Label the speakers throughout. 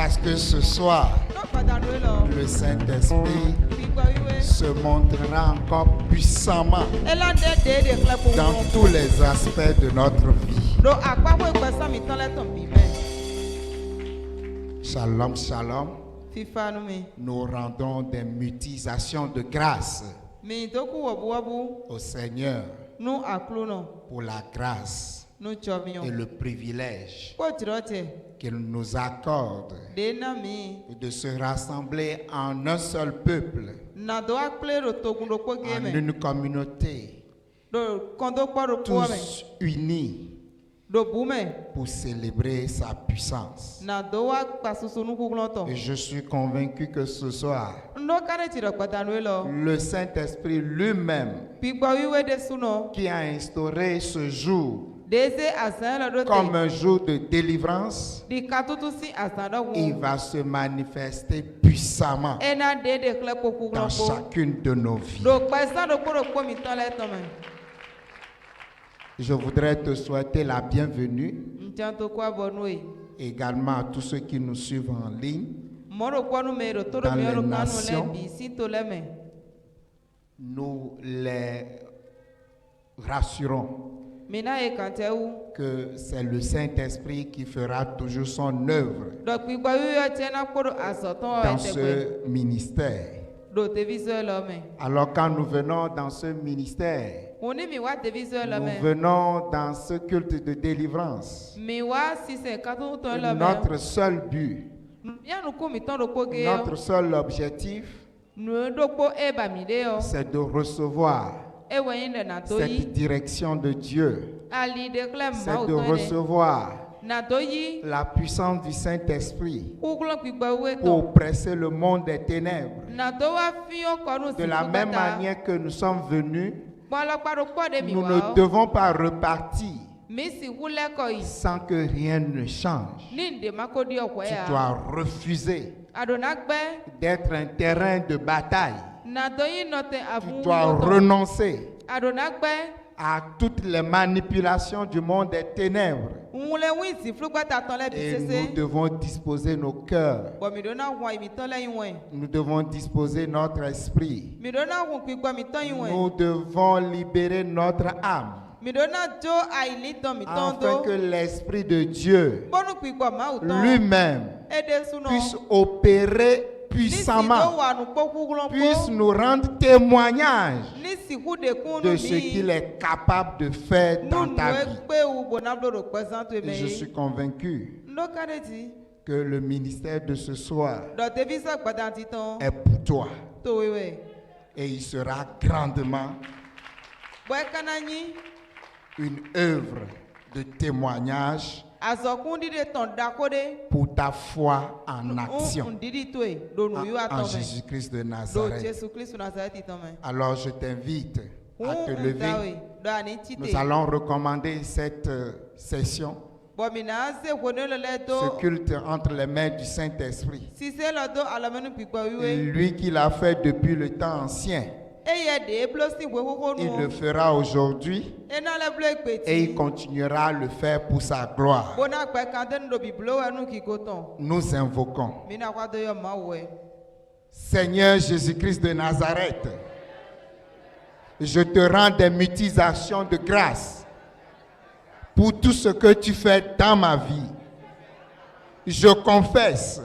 Speaker 1: Parce que ce soir, le Saint-Esprit se montrera encore puissamment dans tous les aspects de notre vie. Shalom, shalom. Nous rendons des mutisations de grâce au Seigneur pour la grâce et le privilège qu'il nous accorde de se rassembler en un seul peuple, en une communauté, tous unis pour célébrer sa puissance. Et je suis convaincu que ce soir, le Saint-Esprit lui-même, qui a instauré ce jour comme un jour de délivrance, il va se manifester puissamment dans chacune de nos vies. Je voudrais te souhaiter la bienvenue également à tous ceux qui nous suivent en ligne dans les nations. Nous les rassurons que c'est le Saint-Esprit qui fera toujours son œuvre dans ce ministère. Alors quand nous venons dans ce ministère, nous venons dans ce culte de délivrance. Notre seul but, notre seul objectif, c'est de recevoir cette direction de Dieu. C'est de recevoir la puissance du Saint-Esprit pour presser le monde des ténèbres. De la même manière que nous sommes venus, nous ne devons pas repartir sans que rien ne change. Tu dois refuser d'être un terrain de bataille. Tu dois renoncer à toutes les manipulations du monde des ténèbres. Et nous devons disposer nos cœurs. Nous devons disposer notre esprit. Nous devons libérer notre âme, afin que l'Esprit de Dieu lui-même puisse opérer puissamment, puisse nous rendre témoignage de ce qu'il est capable de faire dans ta vie. Et je suis convaincu que le ministère de ce soir est pour toi. Et il sera grandement une œuvre de témoignage pour ta foi en action en Jésus-Christ de Nazareth. Alors je t'invite à te lever. Nous allons recommander cette session, ce culte entre les mains du Saint-Esprit. Lui qui l'a fait depuis le temps ancien, il le fera aujourd'hui et il continuera à le faire pour sa gloire. Nous invoquons Seigneur Jésus-Christ de Nazareth, je te rends des mutisations de grâce pour tout ce que tu fais dans ma vie. Je confesse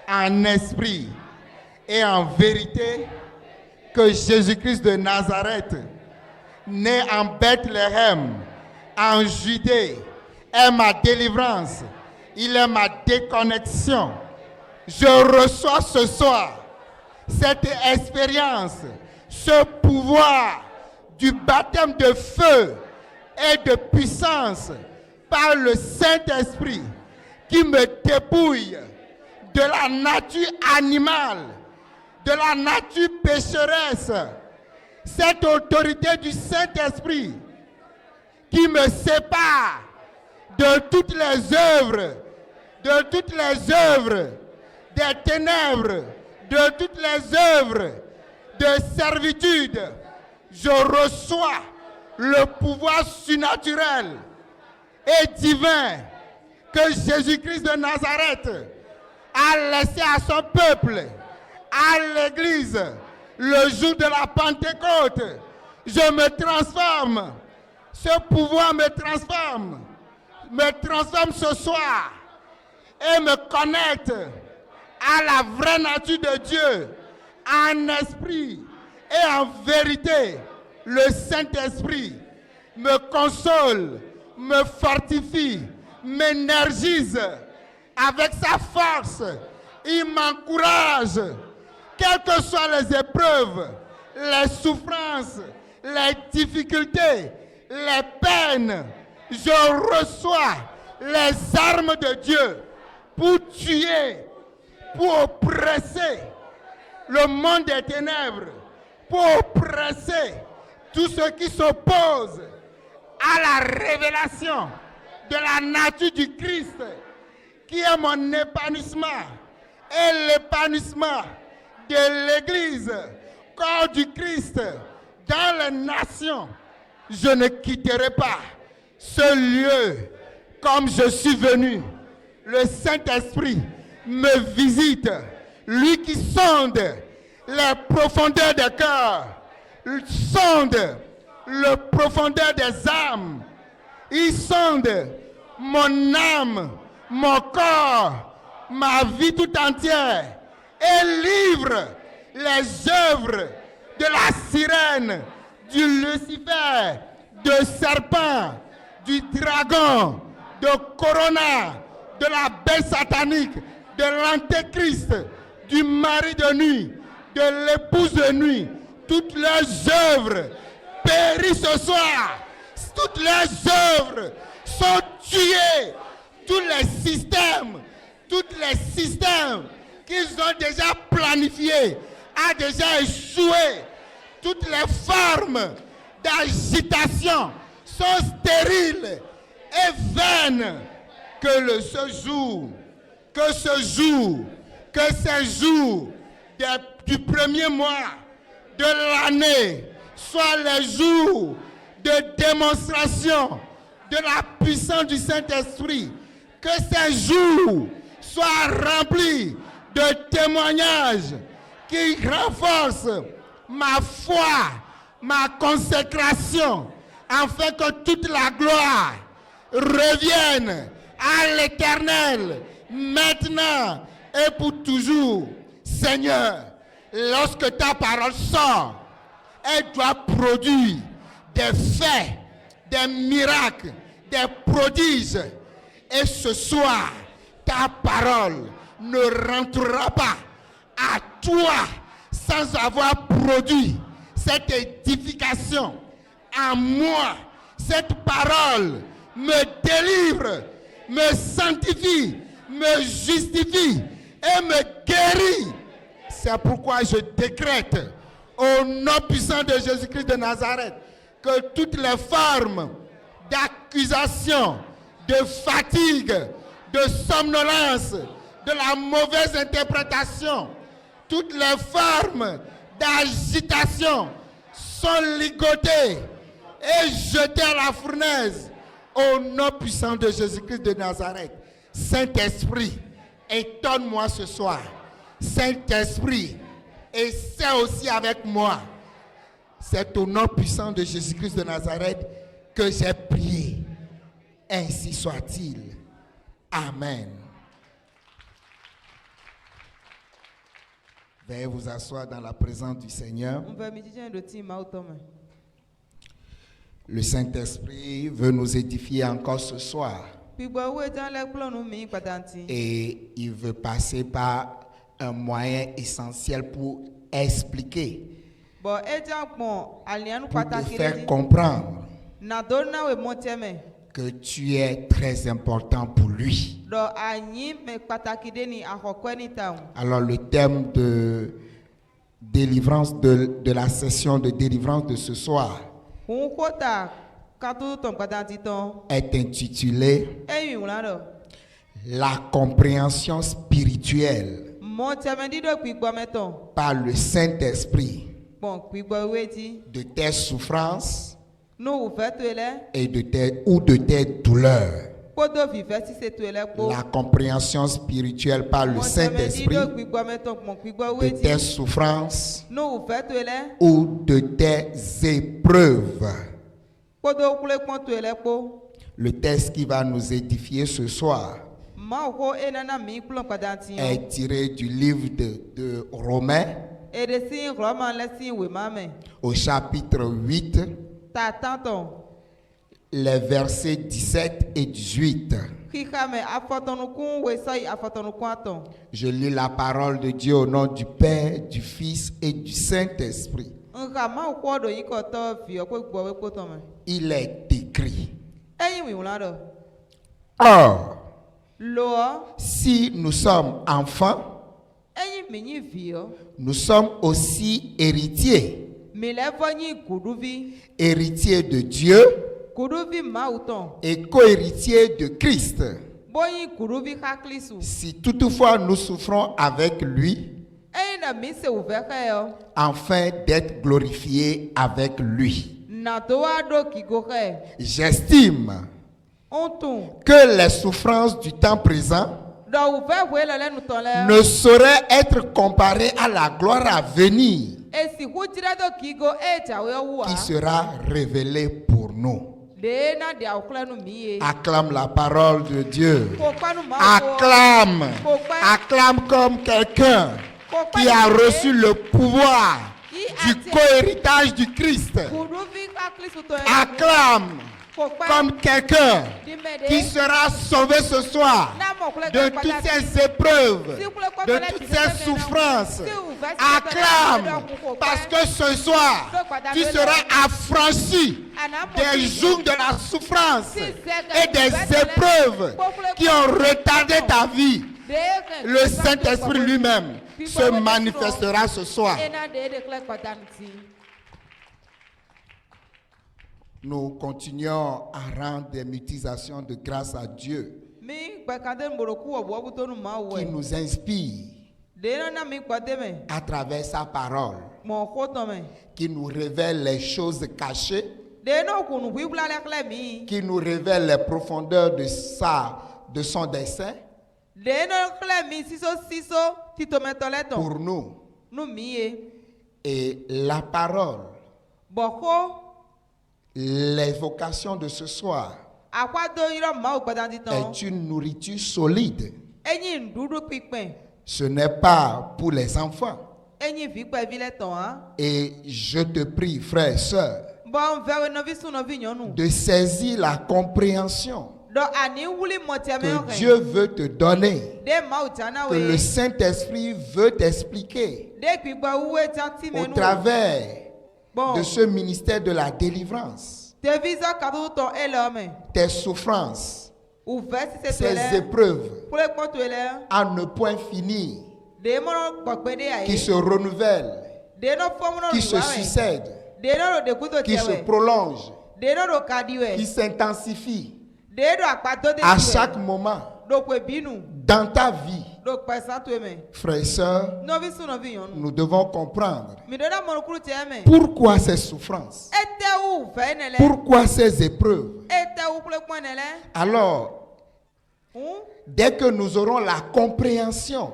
Speaker 1: en esprit et en vérité que Jésus-Christ de Nazareth, né en Bethléem, en Judée, est ma délivrance. Il est ma déconnexion. Je reçois ce soir cette expérience, ce pouvoir du baptême de feu et de puissance par le Saint-Esprit qui me dépouille de la nature animale, de la nature pécheresse. Cette autorité du Saint-Esprit qui me sépare de toutes les œuvres, des ténèbres, de toutes les œuvres de servitude. Je reçois le pouvoir surnaturel et divin que Jésus-Christ de Nazareth a laissé à son peuple, à l'église, le jour de la Pentecôte. Je me transforme. Ce pouvoir me transforme ce soir et me connecte à la vraie nature de Dieu, en esprit et en vérité. Le Saint-Esprit me console, me fortifie, m'énergise avec sa force. Il m'encourage, quelles que soient les épreuves, les souffrances, les difficultés, les peines. Je reçois les armes de Dieu pour tuer, pour oppresser le monde des ténèbres, pour oppresser tous ceux qui s'opposent à la révélation de la nature du Christ, qui est mon épanouissement et l'épanouissement de l'Église, corps du Christ, dans les nations. Je ne quitterai pas ce lieu comme je suis venu. Le Saint-Esprit me visite, lui qui sonde les profondeurs des cœurs, sonde le profondeur des âmes. Il sonde mon âme, mon corps, ma vie tout entière et livre les œuvres de la sirène, du Lucifer, de serpent, du dragon, de Corona, de la bête satanique, de l'antéchrist, du mari de nuit, de l'épouse de nuit. Toutes leurs œuvres périssent ce soir. Toutes leurs œuvres sont tuées. Tous les systèmes qu'ils ont déjà planifiés ont déjà échoué. Toutes les formes d'agitation sont stériles et vaines. Que ces jours du premier mois de l'année soient les jours de démonstration de la puissance du Saint-Esprit. Que ces jours soient remplis de témoignages qui renforcent ma foi, ma consécration, afin que toute la gloire revienne à l'Éternel, maintenant et pour toujours. Seigneur, lorsque ta parole sort, elle doit produire des faits, des miracles, des prodiges. Et ce soir, ta parole ne rentrera pas à toi sans avoir produit cette édification en moi. Cette parole me délivre, me sanctifie, me justifie et me guérit. C'est pourquoi je décrète au nom puissant de Jésus-Christ de Nazareth que toutes les formes d'accusation, de fatigue, de somnolence, de la mauvaise interprétation, toutes les formes d'agitation sont ligotées et jetées à la fournaise au nom puissant de Jésus-Christ de Nazareth. Saint-Esprit, étonne-moi ce soir. Saint-Esprit, essaie aussi avec moi. C'est au nom puissant de Jésus-Christ de Nazareth que j'ai prié. Ainsi soit-il. Amen. Veuillez vous asseoir dans la présence du Seigneur. Le Saint-Esprit veut nous édifier encore ce soir. Et il veut passer par un moyen essentiel pour expliquer, pour te faire comprendre que tu es très important pour lui. Alors le thème de délivrance de la session de délivrance de ce soir est intitulé La compréhension spirituelle par le Saint-Esprit de tes souffrances et de tes douleurs. la compréhension spirituelle par le Saint-Esprit de tes souffrances ou de tes épreuves. Le texte qui va nous édifier ce soir est tiré du livre de Romains au chapitre 8, les versets 17 et 18. Je lis la parole de Dieu au nom du Père, du Fils et du Saint-Esprit. Il est écrit: Or, si nous sommes enfants, nous sommes aussi héritiers. Héritiers de Dieu et co-héritiers de Christ. Si toutefois nous souffrons avec lui, afin d'être glorifiés avec lui. J'estime que les souffrances du temps présent ne sauraient être comparées à la gloire à venir qui sera révélée pour nous. Acclame la parole de Dieu. Acclame. Acclame comme quelqu'un qui a reçu le pouvoir du co-héritage du Christ. Acclame comme quelqu'un qui sera sauvé ce soir de toutes ces épreuves, de toutes ces souffrances. Acclame, parce que ce soir, tu seras affranchi des jougs de la souffrance et des épreuves qui ont retardé ta vie. Le Saint-Esprit lui-même se manifestera ce soir. Nous continuons à rendre des multiplications de grâce à Dieu qui nous inspire à travers sa parole, qui nous révèle les choses cachées, qui nous révèle les profondeurs de son dessein pour nous. Et la parole, l'évocation de ce soir est une nourriture solide. Ce n'est pas pour les enfants. Et je te prie, frères et sœurs, de saisir la compréhension que Dieu veut te donner, que le Saint-Esprit veut t'expliquer au travers de ce ministère de la délivrance. Tes souffrances, ces épreuves à ne point finir, qui se renouvellent, qui se succèdent, qui se prolongent, qui s'intensifient à chaque moment dans ta vie. Frères et sœurs, nous devons comprendre pourquoi ces souffrances, pourquoi ces épreuves. Alors, dès que nous aurons la compréhension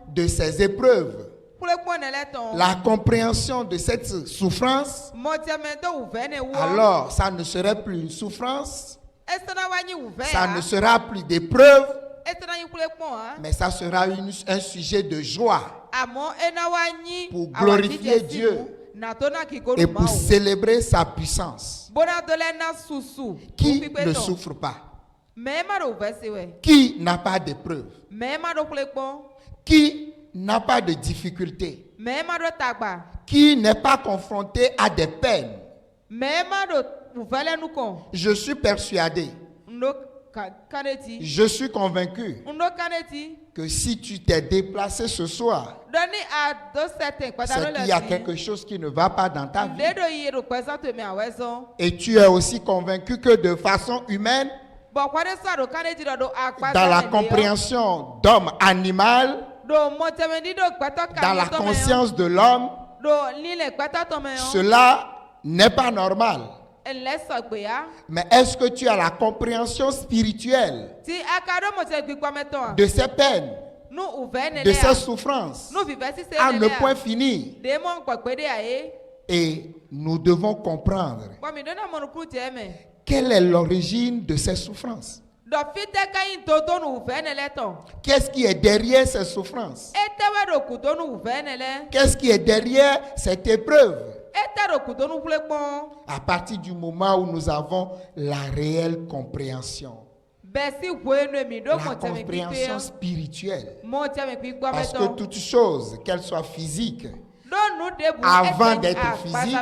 Speaker 1: de ces épreuves, la compréhension de cette souffrance, alors ça ne serait plus une souffrance, ça ne sera plus d'épreuve, mais ça sera un sujet de joie pour glorifier Dieu et pour célébrer sa puissance. Qui ne souffre pas? Qui n'a pas d'épreuve? Qui n'a pas de difficulté? Qui n'est pas confronté à des peines? Je suis persuadé, je suis convaincu que si tu t'es déplacé ce soir, c'est qu'il y a quelque chose qui ne va pas dans ta vie. Et tu es aussi convaincu que de façon humaine, dans la compréhension d'homme animal, dans la conscience de l'homme, cela n'est pas normal. Mais est-ce que tu as la compréhension spirituelle de ces peines, de ces souffrances, à ne point finir? Et nous devons comprendre quelle est l'origine de ces souffrances. Qu'est-ce qui est derrière ces souffrances? Qu'est-ce qui est derrière cette épreuve? À partir du moment où nous avons la réelle compréhension, la compréhension spirituelle, parce que toute chose, qu'elle soit physique, avant d'être physique,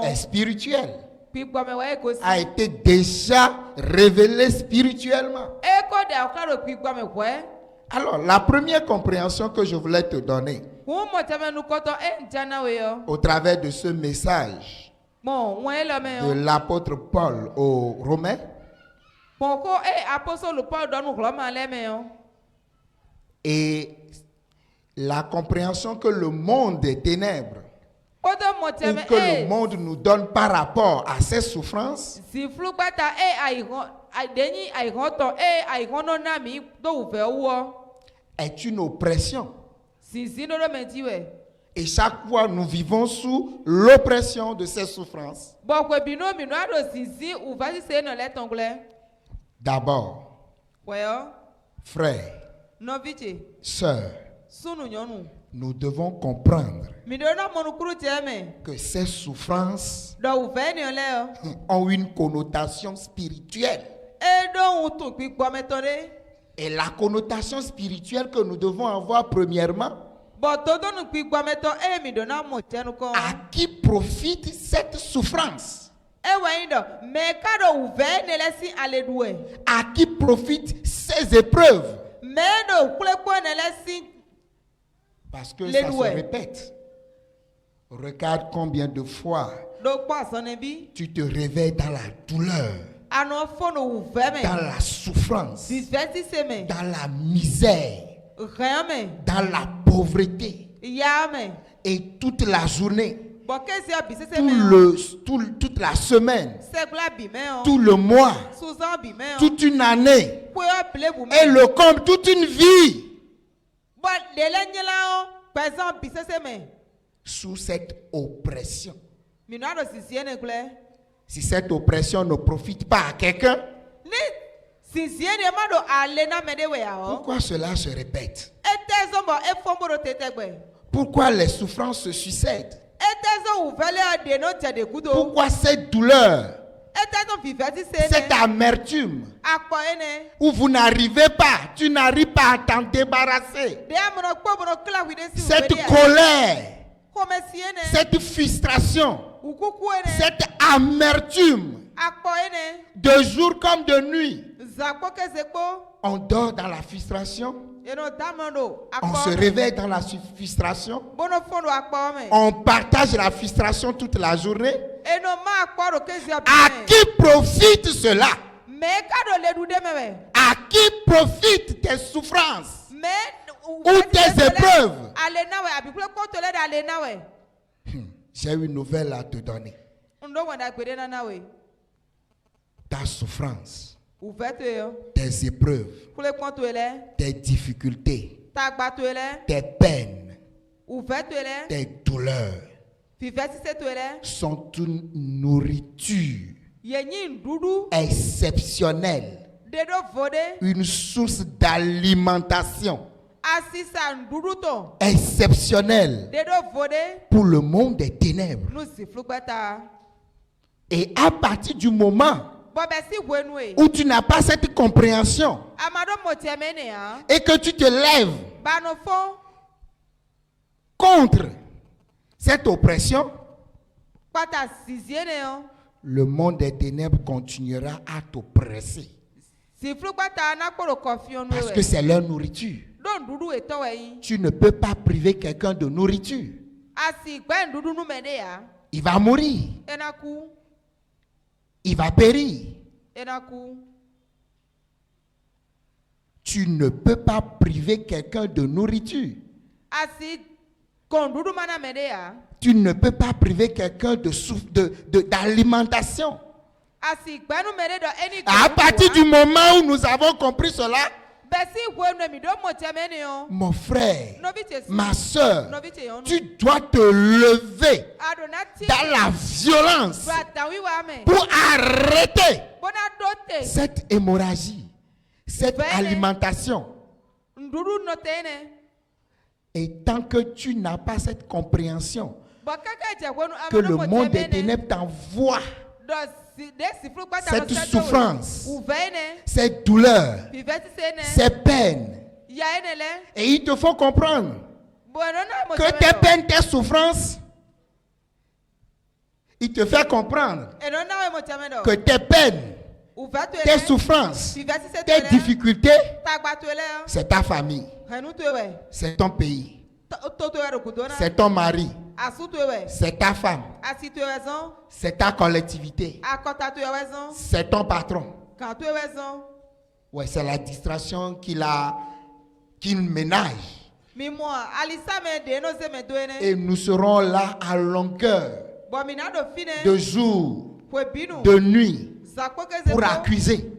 Speaker 1: est spirituelle, a été déjà révélée spirituellement. Alors, la première compréhension que je voulais te donner au travers de ce message de l'apôtre Paul aux Romains, et la compréhension que le monde des ténèbres ou que le monde nous donne par rapport à ces souffrances est une oppression. Et chaque fois, nous vivons sous l'oppression de ces souffrances. D'abord, frères, sœurs, nous devons comprendre que ces souffrances ont une connotation spirituelle. Et la connotation spirituelle que nous devons avoir premièrement, à qui profite cette souffrance? À qui profitent ces épreuves? Parce que ça se répète. Regarde combien de fois tu te réveilles dans la douleur, dans la souffrance, dans la misère, dans la pauvreté. Et toute la journée, toute la semaine, tout le mois, toute une année, et le comble, toute une vie, sous cette oppression. Si cette oppression ne profite pas à quelqu'un, pourquoi cela se répète? Pourquoi les souffrances se succèdent? Pourquoi cette douleur, cette amertume, où vous n'arrivez pas, tu n'arrives pas à t'en débarrasser, cette colère, cette frustration, cette amertume, de jour comme de nuit, on dort dans la frustration, on se réveille dans la frustration, on partage la frustration toute la journée. À qui profite cela? À qui profitent tes souffrances ou tes épreuves? J'ai une nouvelle à te donner. Ta souffrance, tes épreuves, tes difficultés, tes peines, tes douleurs sont une nourriture exceptionnelle, une source d'alimentation exceptionnelle pour le monde des ténèbres. Et à partir du moment où tu n'as pas cette compréhension et que tu te lèves contre cette oppression, le monde des ténèbres continuera à t'oppresser parce que c'est leur nourriture. Tu ne peux pas priver quelqu'un de nourriture. Il va mourir. Il va périr. Tu ne peux pas priver quelqu'un de nourriture. Tu ne peux pas priver quelqu'un d'alimentation. À partir du moment où nous avons compris cela, mon frère, ma soeur, tu dois te lever dans la violence pour arrêter cette hémorragie, cette alimentation. Et tant que tu n'as pas cette compréhension que le monde des ténèbres t'envoie cette souffrance, cette douleur, ces peines, et il te faut comprendre que tes peines, tes souffrances, il te fait comprendre que tes peines, tes souffrances, tes difficultés, c'est ta famille, c'est ton pays, c'est ton mari, c'est ta femme, c'est ta collectivité, c'est ton patron. Ouais, c'est la distraction qu'il ménage. Et nous serons là à longueur de jour, de nuit, pour accuser.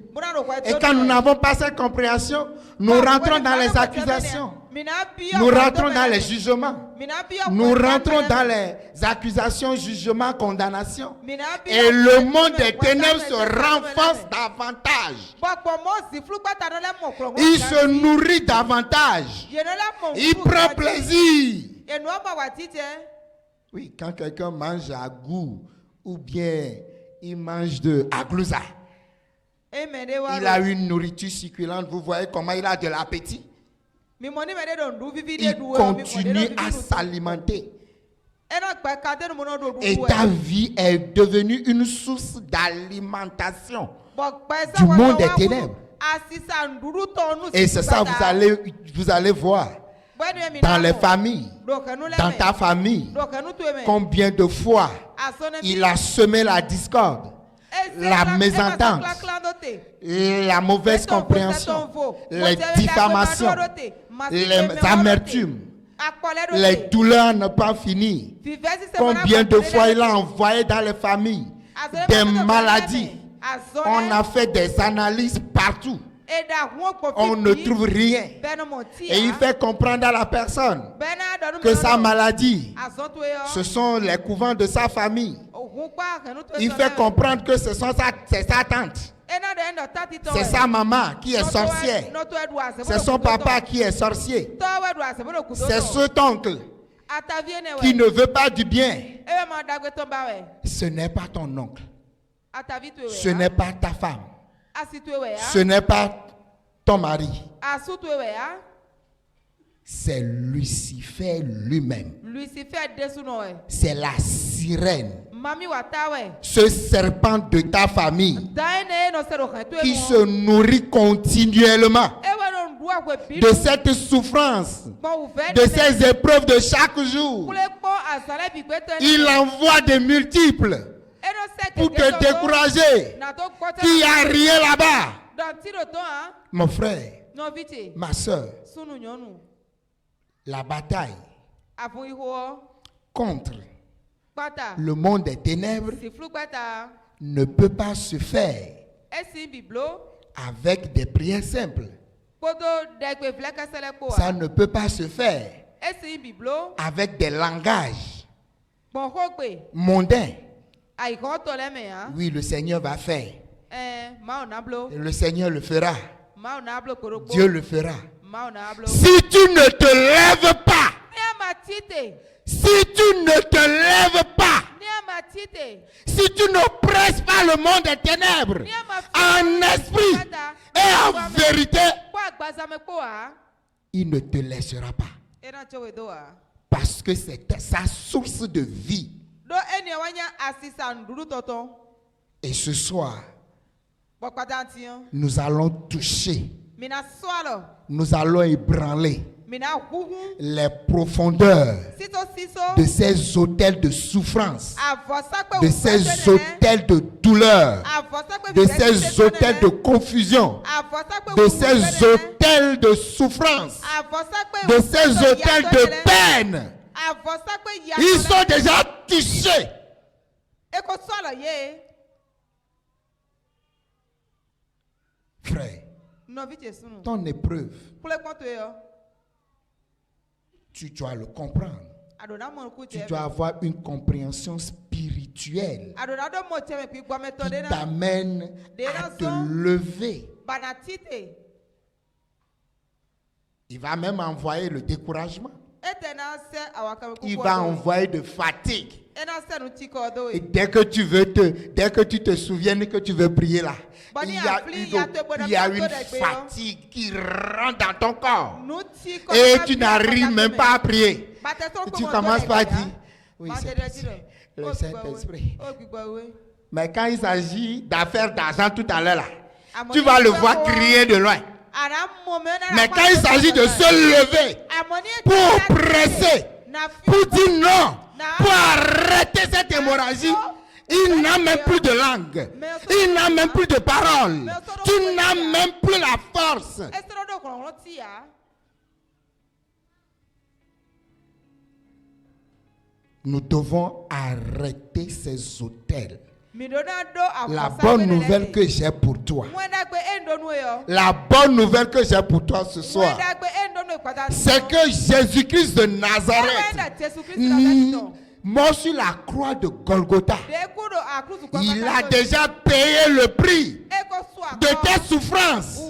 Speaker 1: Et quand nous n'avons pas cette compréhension, nous rentrons dans les accusations. Nous rentrons dans les jugements. Nous rentrons dans les accusations, jugements, condamnations. Et le monde des ténèbres se renforce davantage. Il se nourrit davantage. Il prend plaisir. Oui, quand quelqu'un mange à goût ou bien il mange de aglouza, il a une nourriture succulente. Vous voyez comment il a de l'appétit. Il continue à s'alimenter. Et ta vie est devenue une source d'alimentation du monde des ténèbres. Et c'est ça, vous allez voir dans les familles, dans ta famille, combien de fois il a semé la discorde, la mésentente, la mauvaise compréhension, les diffamations, les amertumes, les douleurs à ne pas finir. Combien de fois il a envoyé dans les familles des maladies. On a fait des analyses partout. On ne trouve rien. Et il fait comprendre à la personne que sa maladie, ce sont les couvents de sa famille. Il fait comprendre que c'est sa tante. C'est sa maman qui est sorcière. C'est son papa qui est sorcier. C'est cet oncle qui ne veut pas du bien. Ce n'est pas ton oncle. Ce n'est pas ta femme. Ce n'est pas ton mari. C'est Lucifer lui-même. C'est la sirène. Ce serpent de ta famille qui se nourrit continuellement de cette souffrance, de ces épreuves de chaque jour. Il envoie des multiples pour te décourager qu'il n'y a rien là-bas. Mon frère, ma soeur, la bataille contre le monde des ténèbres ne peut pas se faire avec des prières simples. Ça ne peut pas se faire avec des langages mondains. Oui, le Seigneur va faire. Le Seigneur le fera. Dieu le fera. Si tu ne te lèves pas, si tu ne te lèves pas, si tu ne presses pas le monde des ténèbres en esprit et en vérité, il ne te laissera pas. Parce que c'est sa source de vie. Et ce soir, nous allons toucher, nous allons ébranler les profondeurs de ces hôtels de souffrance, de ces hôtels de douleur, de ces hôtels de confusion, de ces hôtels de souffrance, de ces hôtels de peine. Ils sont déjà touchés. Frère, ton épreuve, tu dois le comprendre. Tu dois avoir une compréhension spirituelle qui t'amène à te lever. Il va même envoyer le découragement. Il va envoyer de fatigue. Et dès que tu te souviens que tu veux prier là, il y a une fatigue qui rentre dans ton corps. Et tu n'arrives même pas à prier. Tu commences par dire, oui, c'est le Saint-Esprit. Mais quand il s'agit d'affaires d'argent tout à l'heure là, tu vas le voir crier de loin. Mais quand il s'agit de se lever pour presser, pour dire non, pour arrêter cette hémorragie, il n'a même plus de langue, il n'a même plus de parole, tu n'as même plus la force. Nous devons arrêter ces hôtels. La bonne nouvelle que j'ai pour toi, la bonne nouvelle que j'ai pour toi ce soir, c'est que Jésus-Christ de Nazareth, mort sur la croix de Golgotha, il a déjà payé le prix de tes souffrances.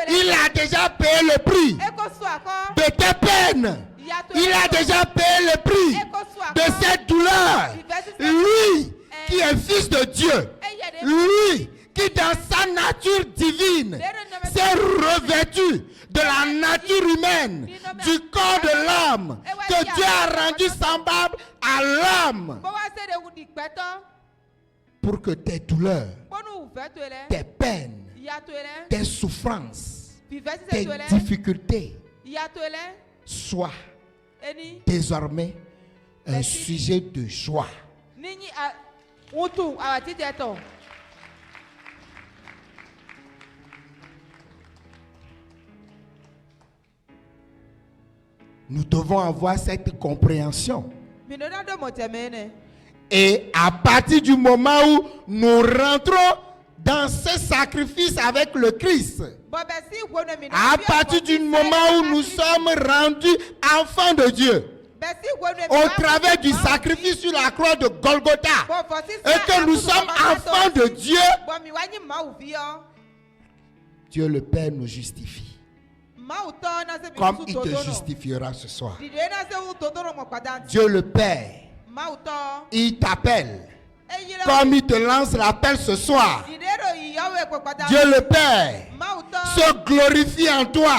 Speaker 1: Il a déjà payé le prix de tes peines. Il a déjà payé le prix de cette douleur. Lui qui est fils de Dieu, lui qui dans sa nature divine s'est revêtu de la nature humaine, du corps de l'homme, que Dieu a rendu semblable à l'homme, pour que tes douleurs, tes peines, tes souffrances, tes difficultés soient désormais un sujet de joie. Nous devons avoir cette compréhension. Et à partir du moment où nous rentrons dans ce sacrifice avec le Christ, à partir du moment où nous sommes rendus enfants de Dieu, au travers du sacrifice sur la croix de Golgotha, et que nous sommes enfants de Dieu, Dieu le Père nous justifie. Comme il te justifiera ce soir. Dieu le Père, il t'appelle comme il te lance l'appel ce soir. Dieu le Père se glorifie en toi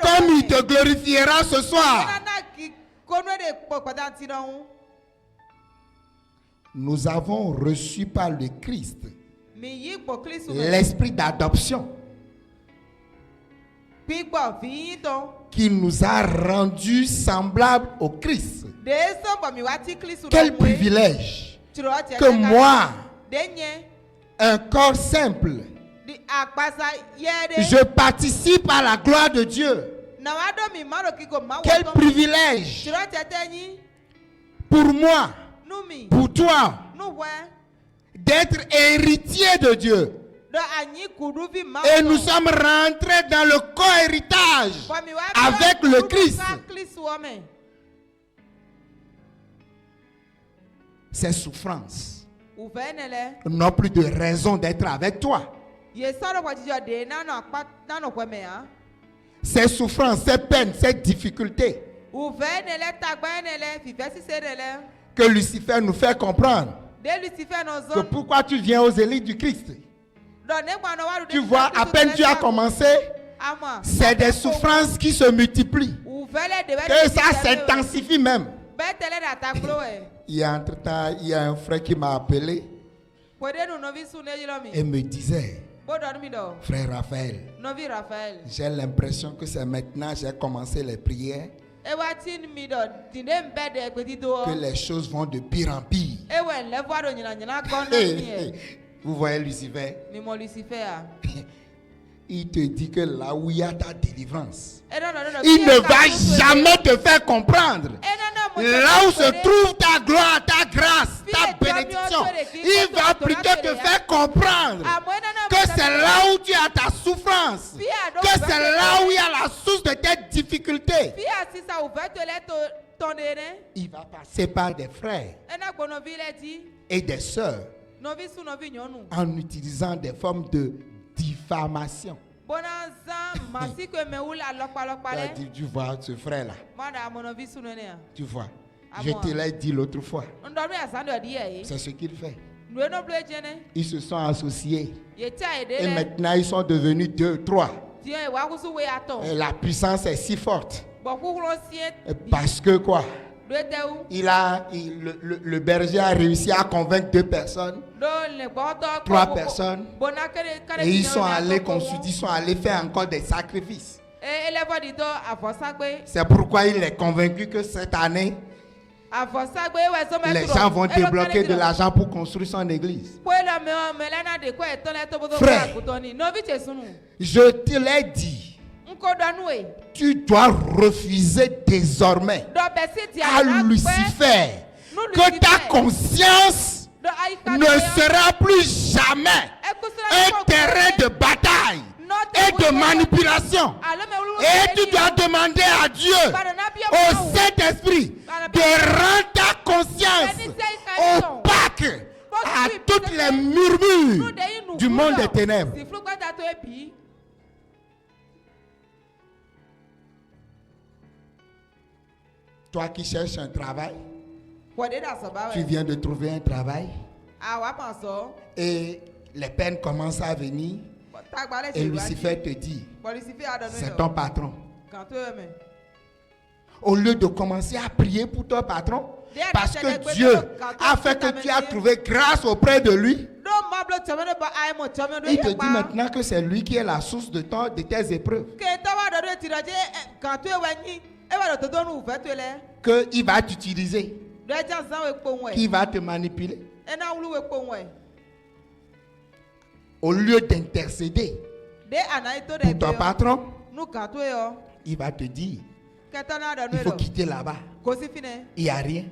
Speaker 1: comme il te glorifiera ce soir. Nous avons reçu par le Christ l'esprit d'adoption qui nous a rendus semblables au Christ. Quel privilège que moi, un corps simple, je participe à la gloire de Dieu. Quel privilège pour moi, pour toi, d'être héritier de Dieu. Et nous sommes rentrés dans le co-héritage avec le Christ. Ces souffrances n'ont plus de raison d'être avec toi. Ces souffrances, ces peines, ces difficultés que Lucifer nous fait comprendre que pourquoi tu viens aux élites du Christ. Tu vois, à peine tu as commencé, c'est des souffrances qui se multiplient. Et ça s'intensifie même. Il y a entre-temps, il y a un frère qui m'a appelé et me disait, frère Raphaël, j'ai l'impression que c'est maintenant que j'ai commencé les prières que les choses vont de pire en pire. Vous voyez Lucifer? Il te dit que là où il y a ta délivrance, il ne va jamais te faire comprendre là où se trouve ta gloire, ta grâce, ta bénédiction, il va plutôt te faire comprendre que c'est là où tu as ta souffrance, que c'est là où il y a la source de tes difficultés. Il va passer par des frères et des sœurs en utilisant des formes de diffamation. Tu vois ce frère-là. Tu vois. Je te l'ai dit l'autre fois. C'est ce qu'il fait. Ils se sont associés. Et maintenant, ils sont devenus 2, 3. Et la puissance est si forte. Parce que quoi? Le berger a réussi à convaincre 2 personnes, 3 personnes, et ils sont allés faire encore des sacrifices. C'est pourquoi il est convaincu que cette année, les gens vont débloquer de l'argent pour construire son église. Frère, je te l'ai dit. Tu dois refuser désormais à Lucifer que ta conscience ne sera plus jamais un terrain de bataille et de manipulation. Et tu dois demander à Dieu, au Saint-Esprit, de rendre ta conscience opaque à toutes les murmures du monde des ténèbres. Toi qui cherches un travail, tu viens de trouver un travail et les peines commencent à venir et Lucifer te dit, c'est ton patron. Au lieu de commencer à prier pour ton patron, parce que Dieu a fait que tu as trouvé grâce auprès de lui, il te dit maintenant que c'est lui qui est la source de tes épreuves. Qu'il va t'utiliser, qu'il va te manipuler. Au lieu d'intercéder pour ton patron, il va te dire, il faut quitter là-bas. Il n'y a rien.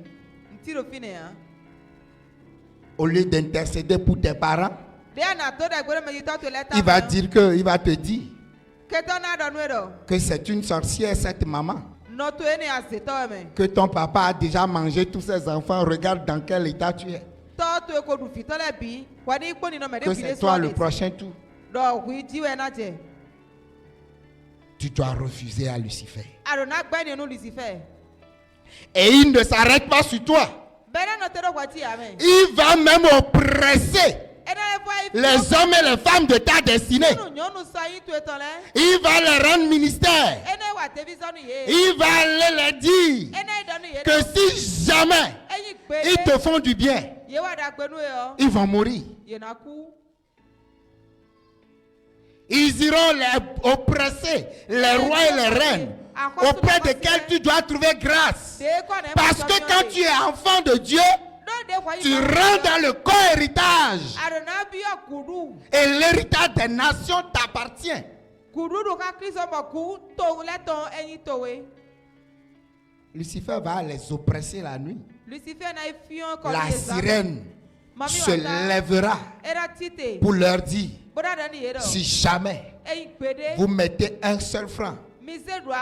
Speaker 1: Au lieu d'intercéder pour tes parents, il va te dire que c'est une sorcière, cette maman. Que ton papa a déjà mangé tous ses enfants. Regarde dans quel état tu es. Que c'est toi le prochain tour. Tu dois refuser à Lucifer. Et il ne s'arrête pas sur toi. Il va même oppresser les hommes et les femmes de ta destinée. Il va les rendre ministères. Il va aller leur dire que si jamais ils te font du bien, ils vont mourir. Ils iront les oppresser, les rois et les reines, auprès desquels tu dois trouver grâce. Parce que quand tu es enfant de Dieu, tu rentres dans le co-héritage. Et l'héritage des nations t'appartient. Lucifer va les oppresser la nuit. La sirène se lèvera pour leur dire, si jamais vous mettez un seul franc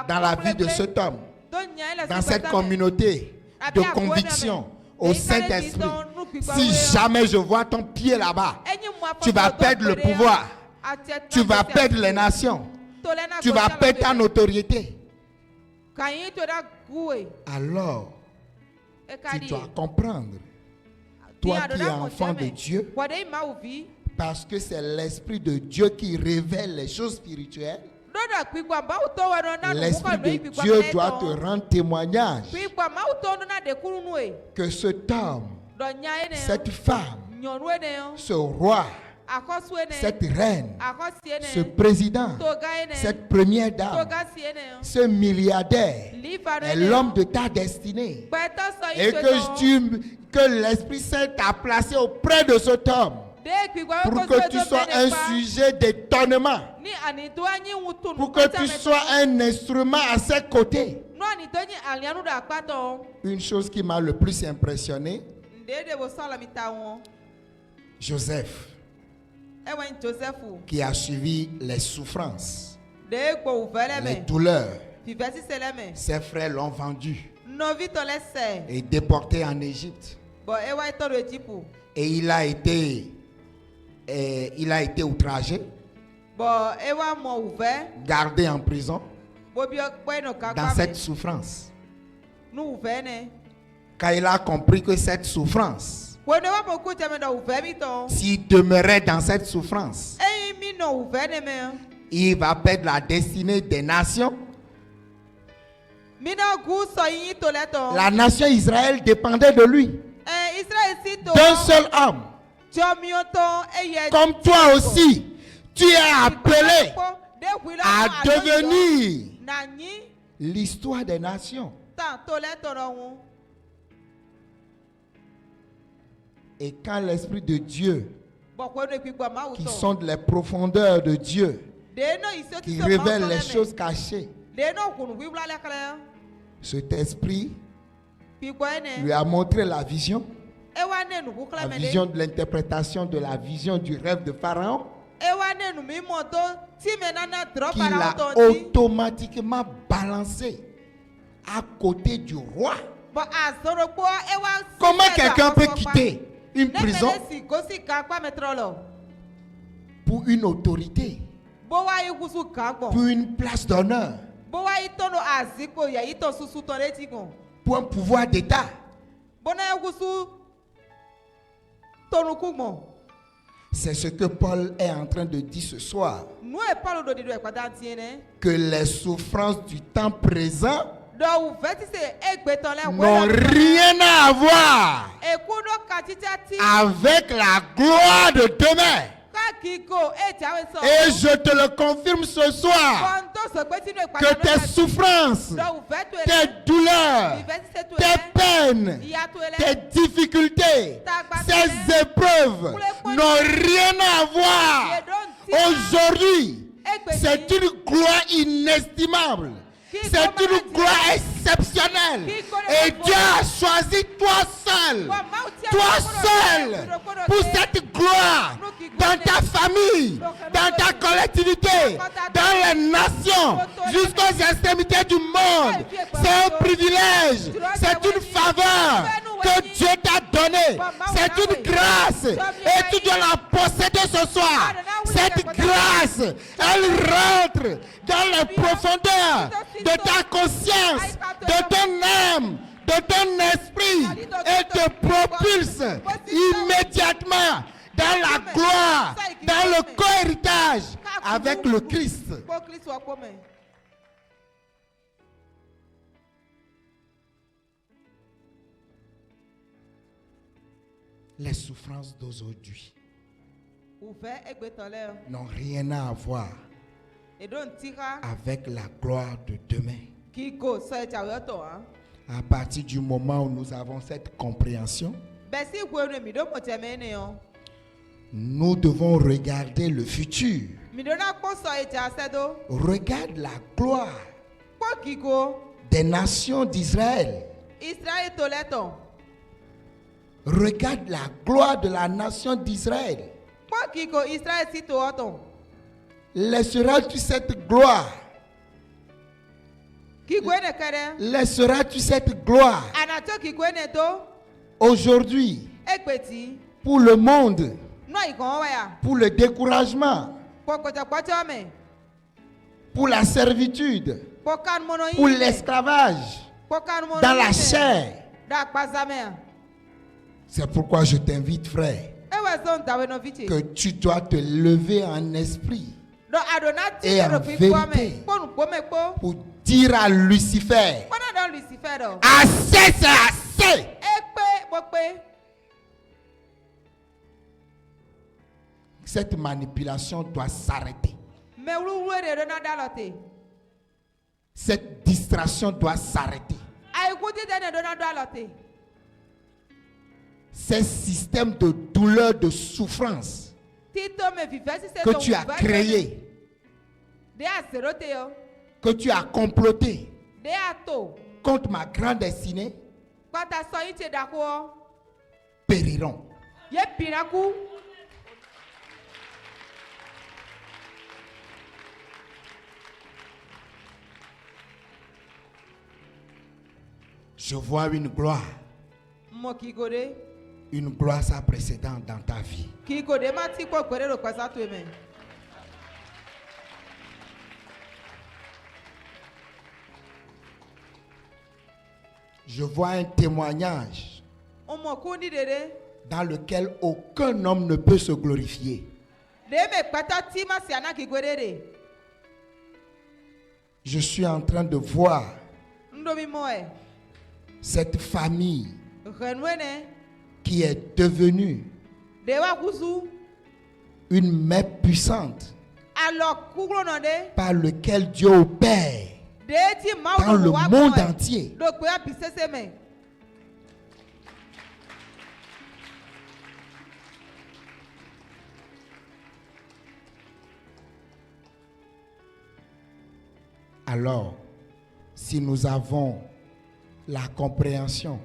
Speaker 1: dans la vie de cet homme, dans cette communauté de conviction, au Saint-Esprit, si jamais je vois ton pied là-bas, tu vas perdre le pouvoir, tu vas perdre les nations, tu vas perdre ta notoriété. Alors, tu dois comprendre, toi qui es enfant de Dieu, parce que c'est l'Esprit de Dieu qui révèle les choses spirituelles. L'Esprit de Dieu doit te rendre témoignage que cet homme, cette femme, ce roi, cette reine, ce président, cette première dame, ce milliardaire est l'homme de ta destinée. Et que l'Esprit Saint t'a placé auprès de cet homme pour que tu sois un sujet d'étonnement, pour que tu sois un instrument à ses côtés, Une chose qui m'a le plus impressionné, Joseph, qui a suivi les souffrances, les douleurs. Ses frères l'ont vendu et déporté en Égypte. Et il a été outragé, gardé en prison dans cette souffrance. Quand il a compris que cette souffrance, s'il demeurait dans cette souffrance, il va perdre la destinée des nations. La nation Israël dépendait de lui, d'un seul homme. Comme toi aussi, tu es appelé à devenir l'histoire des nations. Et quand l'Esprit de Dieu, qui sonde les profondeurs de Dieu, qui révèle les choses cachées, cet esprit lui a montré la vision de l'interprétation de la vision du rêve de Pharaon, qu'il a automatiquement balancé à côté du roi. Comment quelqu'un peut quitter une prison pour une autorité, pour une place d'honneur, pour un pouvoir d'État? C'est ce que Paul est en train de dire ce soir. Que les souffrances du temps présent n'ont rien à voir avec la gloire de demain. Et je te le confirme ce soir, que tes souffrances, tes douleurs, tes peines, tes difficultés, ces épreuves n'ont rien à voir. Aujourd'hui, c'est une gloire inestimable. C'est une gloire exceptionnelle. Et Dieu a choisi toi seul, pour cette gloire, dans ta famille, dans ta collectivité, dans les nations, jusqu'aux extrémités du monde. C'est un privilège, c'est une faveur que Dieu t'a donnée. C'est une grâce et tu dois la posséder ce soir. Cette grâce, elle rentre dans les profondeurs de ta conscience, de ton âme, de ton esprit et te propulse immédiatement dans la gloire, dans le co-héritage avec le Christ. Les souffrances d'aujourd'hui n'ont rien à voir avec la gloire de demain. À partir du moment où nous avons cette compréhension, nous devons regarder le futur. Regarde la gloire des nations d'Israël. Regarde la gloire de la nation d'Israël. Laisseras-tu cette gloire? Laisseras-tu cette gloire aujourd'hui pour le monde, pour le découragement, pour la servitude, pour l'esclavage dans la chair? C'est pourquoi je t'invite, frère, que tu dois te lever en esprit et en vérité pour dire à Lucifer: assez, c'est assez. Cette manipulation doit s'arrêter. Cette distraction doit s'arrêter. Ces systèmes de douleur, de souffrance que tu as créés, que tu as comploté, contre ma grande destinée périront. Je vois une gloire sans précédent dans ta vie. Je vois un témoignage dans lequel aucun homme ne peut se glorifier. Je suis en train de voir cette famille qui est devenue une mère puissante par laquelle Dieu opère dans le monde entier. Alors, si nous avons la compréhension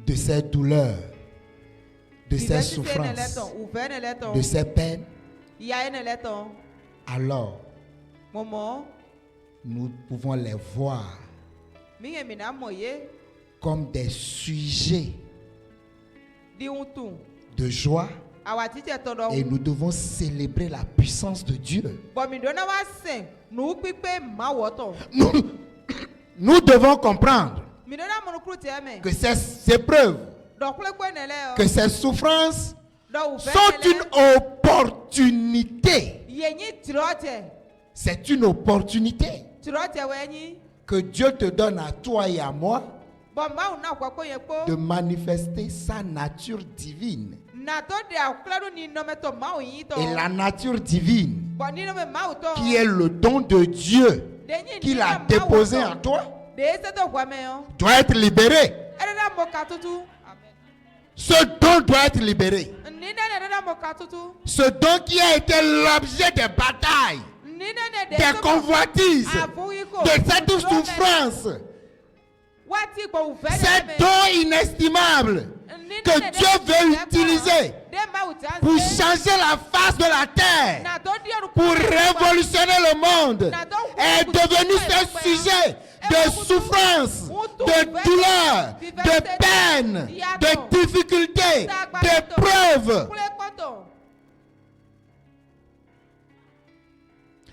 Speaker 1: de ces douleurs, de ces souffrances, de ces peines, alors nous pouvons les voir comme des sujets de joie, et nous devons célébrer la puissance de Dieu. Nous devons comprendre que ces épreuves, que ces souffrances sont une opportunité. C'est une opportunité que Dieu te donne à toi et à moi de manifester sa nature divine. Et la nature divine, qui est le don de Dieu, qu'il a déposé en toi, doit être libéré. Ce don doit être libéré. Ce don qui a été l'objet des batailles, des convoitises, de cette souffrance, ces dons inestimables que Dieu veut utiliser pour changer la face de la terre, pour révolutionner le monde, est devenu ce sujet de souffrance, de douleur, de peine, de difficulté, d'épreuve.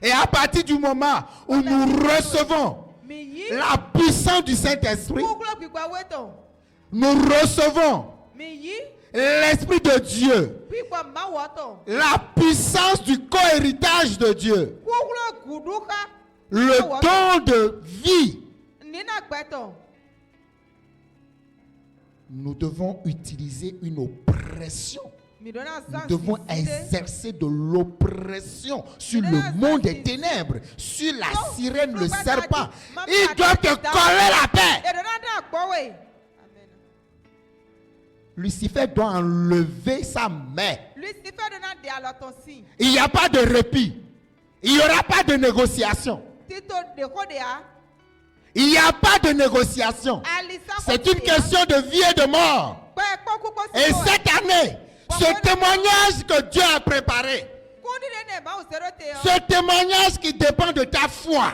Speaker 1: Et à partir du moment où nous recevons la puissance du Saint-Esprit, nous recevons l'Esprit de Dieu, la puissance du co-héritage de Dieu, le don de vie. Nous devons utiliser une oppression. Nous devons exercer de l'oppression sur le monde des ténèbres, sur la sirène, le serpent. Ils doivent te coller la paix. Lucifer doit enlever sa main. Il n'y a pas de répit. Il n'y aura pas de négociation. Il n'y a pas de négociation. C'est une question de vie et de mort. Et cette année, ce témoignage que Dieu a préparé, ce témoignage qui dépend de ta foi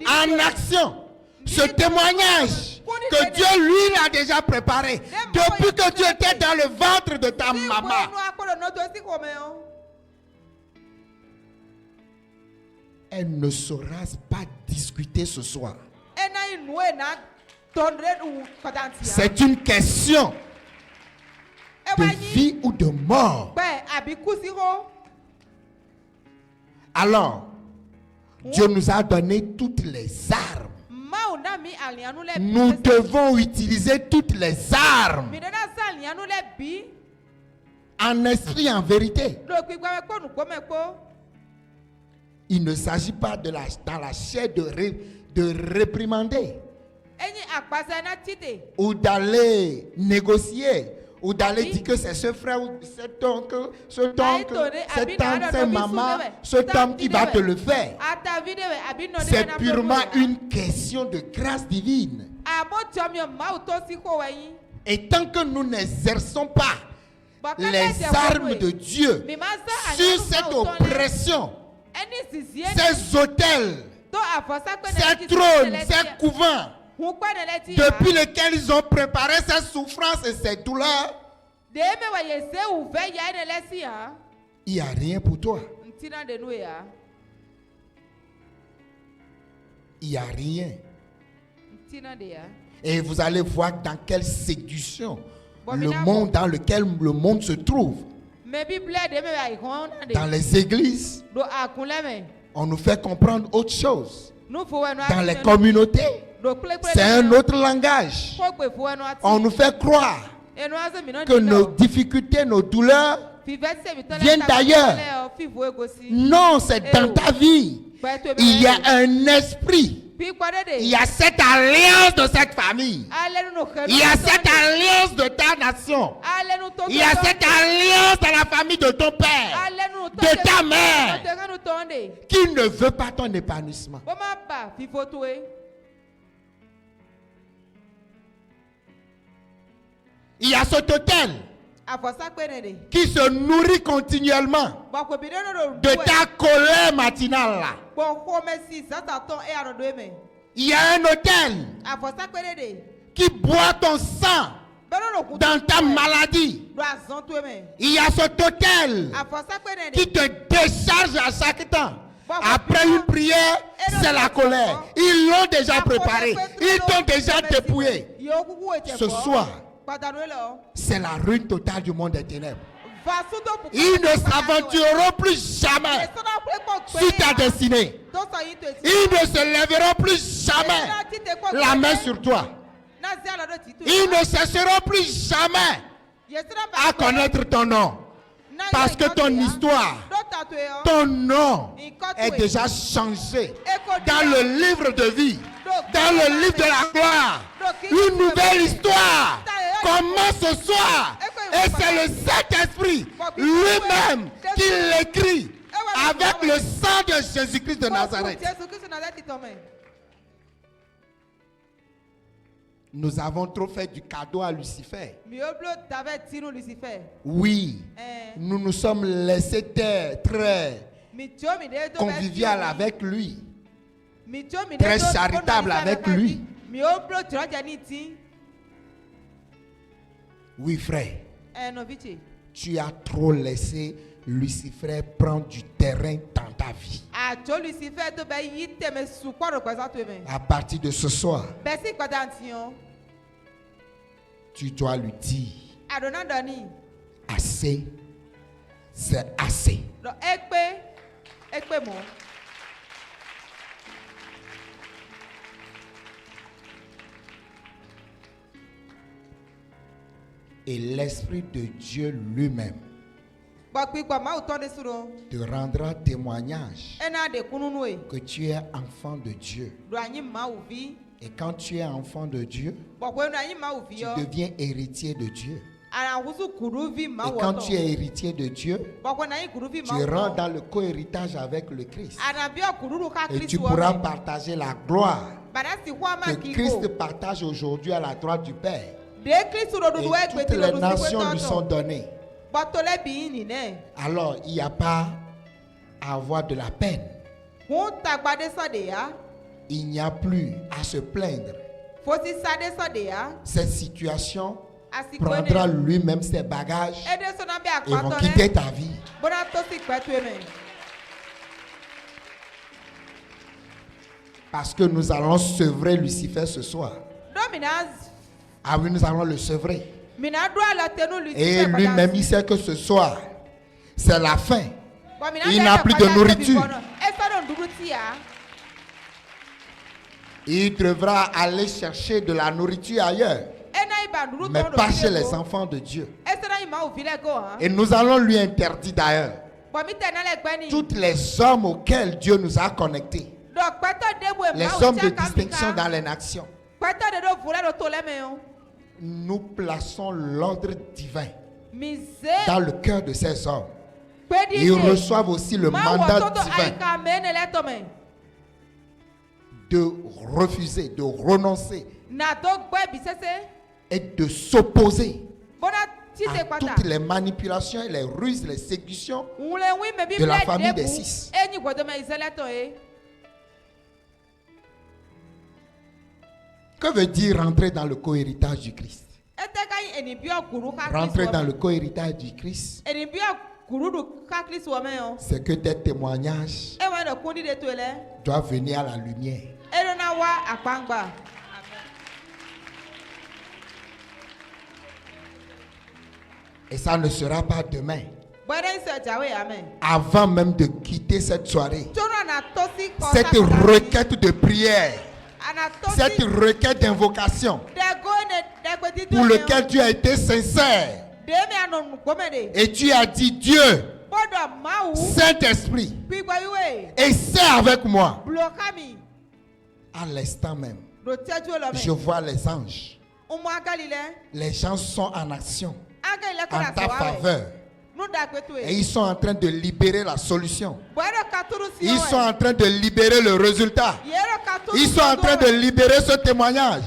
Speaker 1: en action, ce témoignage que Dieu lui a déjà préparé depuis que tu étais dans le ventre de ta maman, elle ne saura pas discuter ce soir. C'est une question de vie ou de mort. Alors, Dieu nous a donné toutes les armes. Nous devons utiliser toutes les armes en esprit, en vérité. Il ne s'agit pas dans la chair de réprimander ou d'aller négocier Ou d'aller dire que c'est ce frère ou cet oncle, cette tante, cette maman, cet homme qui va te le faire. C'est purement une question de grâce divine. Et tant que nous n'exerçons pas les armes de Dieu sur cette oppression, ces autels, ces trônes, ces couvents, depuis lesquels ils ont préparé ces souffrances et ces douleurs, il n'y a rien pour toi. Il n'y a rien. Et vous allez voir dans quelle séduction le monde dans lequel le monde se trouve. Dans les églises, on nous fait comprendre autre chose. Dans les communautés, c'est un autre langage. On nous fait croire que nos difficultés, nos douleurs viennent d'ailleurs. Non, c'est dans ta vie. Il y a un esprit. Il y a cette alliance de cette famille. Il y a cette alliance de ta nation. Il y a cette alliance dans la famille de ton père, de ta mère, qui ne veut pas ton épanouissement. Il y a cet autel qui se nourrit continuellement de ta colère matinale là. Il y a un autel qui boit ton sang dans ta maladie. Il y a cet autel qui te décharge à chaque temps. Après une prière, c'est la colère. Ils l'ont déjà préparé. Ils t'ont déjà dépouillé. Ce soir, c'est la ruine totale du monde des ténèbres. Ils ne s'aventureront plus jamais sur ta destinée. Ils ne se lèveront plus jamais la main sur toi. Ils ne cesseront plus jamais à connaître ton nom. Parce que ton histoire, ton nom est déjà changé dans le livre de vie, dans le livre de la gloire. Une nouvelle histoire commence ce soir. Et c'est le Saint-Esprit lui-même qui l'écrit avec le sang de Jésus-Christ de Nazareth. Nous avons trop fait du cadeau à Lucifer. Oui, nous nous sommes laissés très convivial avec lui, très charitable avec lui. Oui, frère, tu as trop laissé Lucifer prendre du terrain dans ta vie. À partir de ce soir, tu dois lui dire assez, c'est assez. Et l'Esprit de Dieu lui-même te rendra témoignage que tu es enfant de Dieu. Et quand tu es enfant de Dieu, tu deviens héritier de Dieu. Et quand tu es héritier de Dieu, tu rentres dans le co-héritage avec le Christ. Et tu pourras partager la gloire que Christ partage aujourd'hui à la droite du Père. Et toutes les nations lui sont données. Alors, il n'y a pas à avoir de la peine. Il n'y a plus à se plaindre. Cette situation prendra lui-même ses bagages et vont quitter ta vie. Parce que nous allons sevrer Lucifer ce soir. Ah oui, nous allons le sevrer. Et lui-même, il sait que ce soir, c'est la fin. Il n'a plus de nourriture. Il devra aller chercher de la nourriture ailleurs, mais pas chez les enfants de Dieu. Et nous allons lui interdire d'ailleurs tous les hommes auxquels Dieu nous a connectés, les hommes de distinction dans les nations. nous plaçons l'ordre divin dans le cœur de ces hommes. Ils reçoivent aussi le mandat divin de refuser, de renoncer et de s'opposer à toutes les manipulations et les ruses, les séductions de la famille des six. Que veut dire rentrer dans le co-héritage du Christ? Rentrer dans le co-héritage du Christ, c'est que tes témoignages doivent venir à la lumière. Et ça ne sera pas demain. Avant même de quitter cette soirée, cette requête de prière, cette requête d'invocation pour laquelle tu as été sincère et tu as dit: Dieu, Saint-Esprit, essaie avec moi. À l'instant même, je vois les anges. Les gens sont en action en ta faveur. Et ils sont en train de libérer la solution. Ils sont en train de libérer le résultat. Ils sont en train de libérer ce témoignage.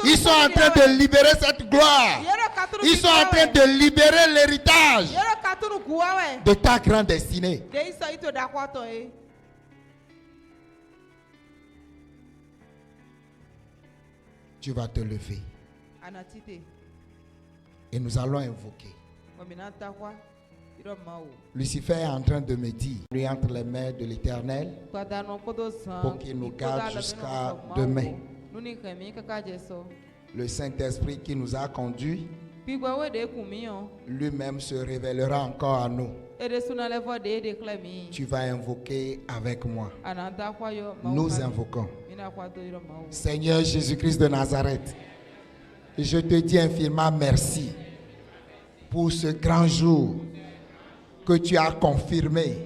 Speaker 1: Ils sont en train de libérer cette gloire. Ils sont en train de libérer l'héritage de ta grande destinée. Tu vas te lever. Et nous allons invoquer. Lucifer est en train de me dire, lui entre les mains de l'Éternel, pour qu'il nous garde jusqu'à demain. Le Saint-Esprit qui nous a conduits, lui-même se révélera encore à nous. Tu vas invoquer avec moi. Nous invoquons. Seigneur Jésus-Christ de Nazareth, je te dis infiniment merci pour ce grand jour que tu as confirmé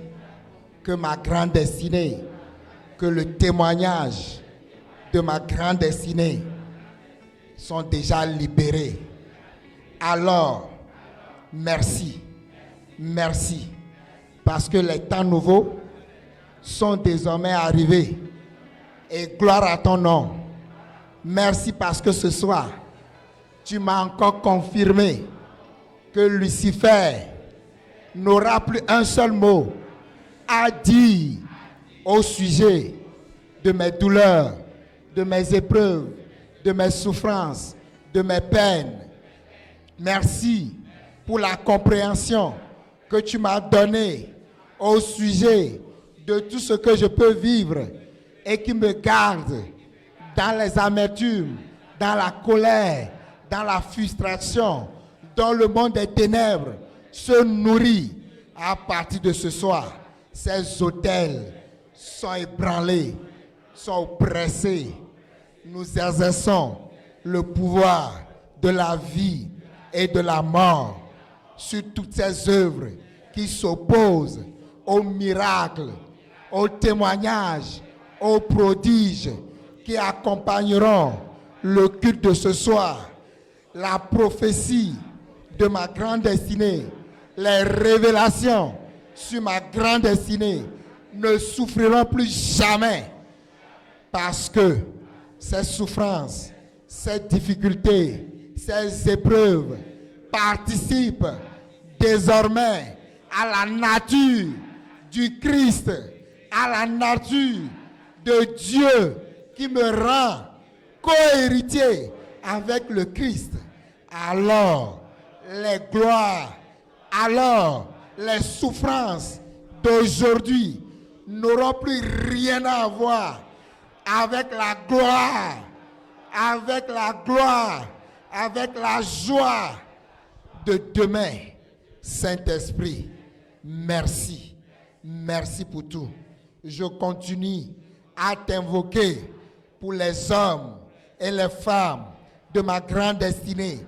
Speaker 1: que ma grande destinée, que le témoignage de ma grande destinée sont déjà libérés. Alors, merci, merci, parce que les temps nouveaux sont désormais arrivés. Et gloire à ton nom. Merci parce que ce soir, tu m'as encore confirmé que Lucifer n'aura plus un seul mot à dire au sujet de mes douleurs, de mes épreuves, de mes souffrances, de mes peines. Merci pour la compréhension que tu m'as donnée au sujet de tout ce que je peux vivre et qui me garde dans les amertumes, dans la colère, dans la frustration, dans le monde des ténèbres, se nourrit. À partir de ce soir, ces autels sont ébranlés, sont oppressés. Nous exerçons le pouvoir de la vie et de la mort sur toutes ces œuvres qui s'opposent aux miracles, aux témoignages, aux prodiges qui accompagneront le culte de ce soir. La prophétie de ma grande destinée, les révélations sur ma grande destinée ne souffriront plus jamais, parce que ces souffrances, ces difficultés, ces épreuves participent désormais à la nature du Christ, à la nature de Dieu qui me rend co-héritier avec le Christ. Alors, les gloires, alors les souffrances d'aujourd'hui n'auront plus rien à voir avec la gloire, avec la gloire, avec la joie de demain. Saint-Esprit, merci. Merci pour tout. Je continue à t'invoquer pour les hommes et les femmes de ma grande destinée.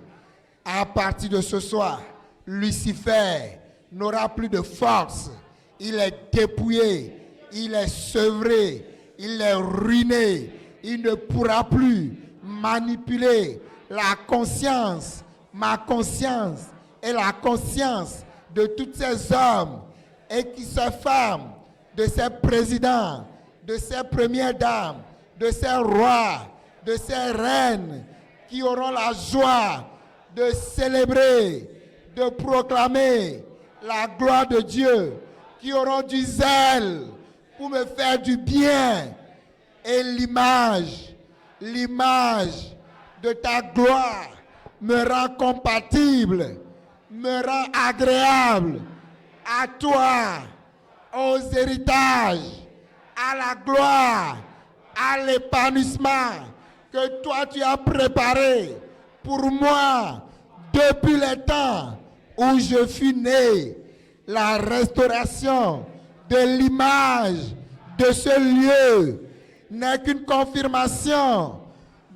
Speaker 1: À partir de ce soir, Lucifer n'aura plus de force. Il est dépouillé, il est sevré, il est ruiné. Il ne pourra plus manipuler la conscience, ma conscience et la conscience de tous ces hommes et qui ces femmes, de ces présidents, de ces premières dames, de ces rois, de ces reines qui auront la joie de célébrer, de proclamer la gloire de Dieu, qui auront du zèle pour me faire du bien. Et l'image de ta gloire me rend compatible, me rend agréable à toi, aux héritages, à la gloire, à l'épanouissement que toi tu as préparé pour moi depuis les temps où je fus né. La restauration de l'image de ce lieu n'est qu'une confirmation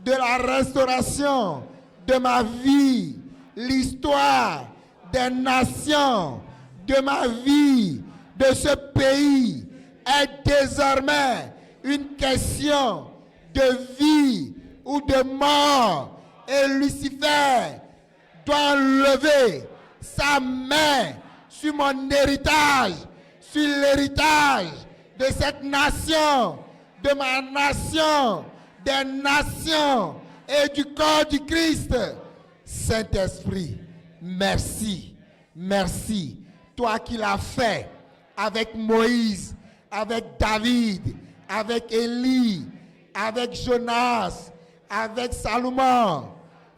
Speaker 1: de la restauration de ma vie, l'histoire des nations, de ma vie, de ce pays est désormais une question de vie ou de mort. Et Lucifer doit lever sa main sur mon héritage, sur l'héritage de cette nation, de ma nation, des nations et du corps du Christ. Saint-Esprit, merci, merci. Toi qui l'as fait avec Moïse, avec David, avec Élie, avec Jonas, avec Salomon,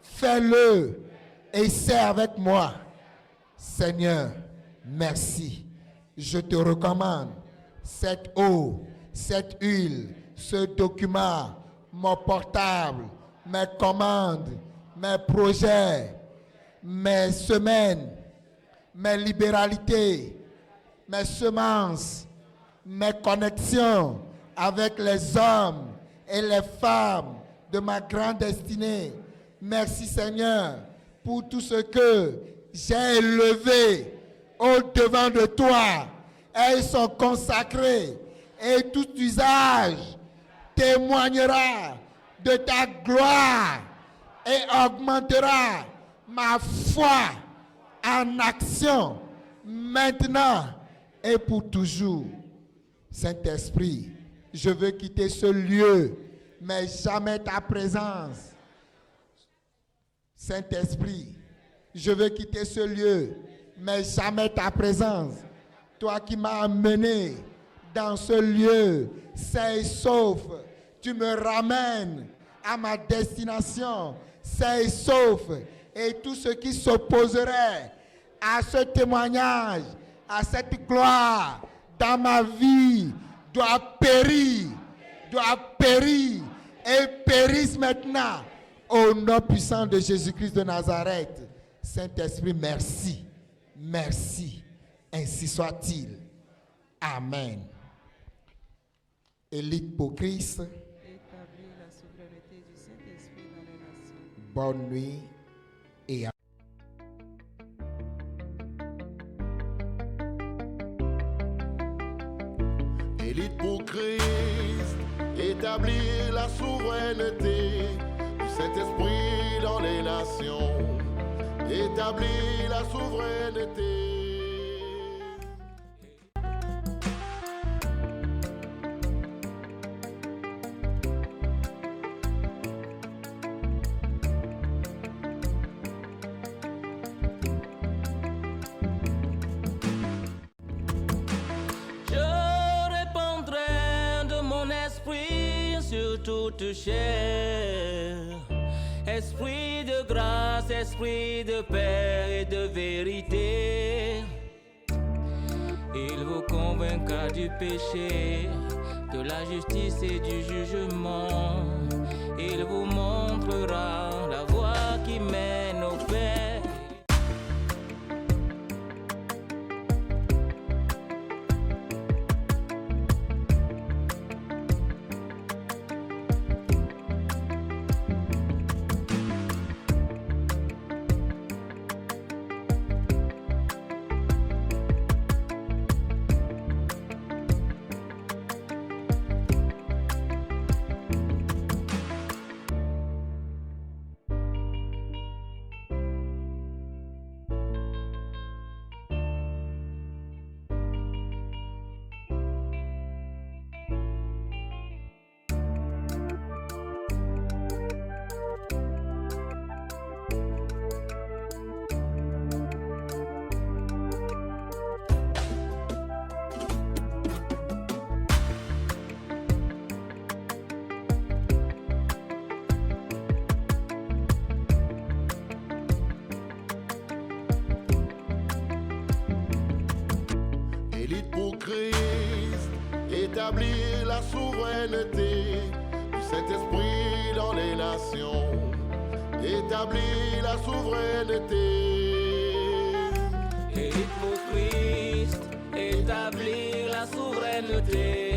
Speaker 1: fais-le et c'est avec moi. Seigneur, merci. Je te recommande cette eau, cette huile, ce document, mon portable, mes commandes, mes projets, mes semaines, mes libéralités, mes semences, mes connexions avec les hommes et les femmes de ma grande destinée. Merci Seigneur pour tout ce que j'ai élevé au-devant de toi. Elles sont consacrées et tout usage témoignera de ta gloire et augmentera ma foi en action maintenant et pour toujours. Saint-Esprit, je veux quitter ce lieu, mais jamais ta présence. Saint-Esprit, je veux quitter ce lieu, mais jamais ta présence. Toi qui m'as amené dans ce lieu, sain et sauf, tu me ramènes à ma destination, sain et sauf, et tout ce qui s'opposerait à ce témoignage, à cette gloire dans ma vie, doit périr et périsse maintenant au nom puissant de Jésus-Christ de Nazareth. Saint-Esprit, merci, merci, ainsi soit-il. Amen. Élite pour Christ.
Speaker 2: Établir la souveraineté du Saint-Esprit dans les nations.
Speaker 1: Bonne nuit et à
Speaker 3: Élite pour Christ, établir la souveraineté du Saint-Esprit dans les nations. Établir la souveraineté.
Speaker 4: Toute chair, esprit de grâce, esprit de paix et de vérité, il vous convaincra du péché, de la justice et du jugement, il vous montrera la voie qui mène au Père.
Speaker 3: établir la souveraineté du Saint-Esprit dans les nations. Établir la souveraineté.
Speaker 4: Élite pour Christ, établir la souveraineté.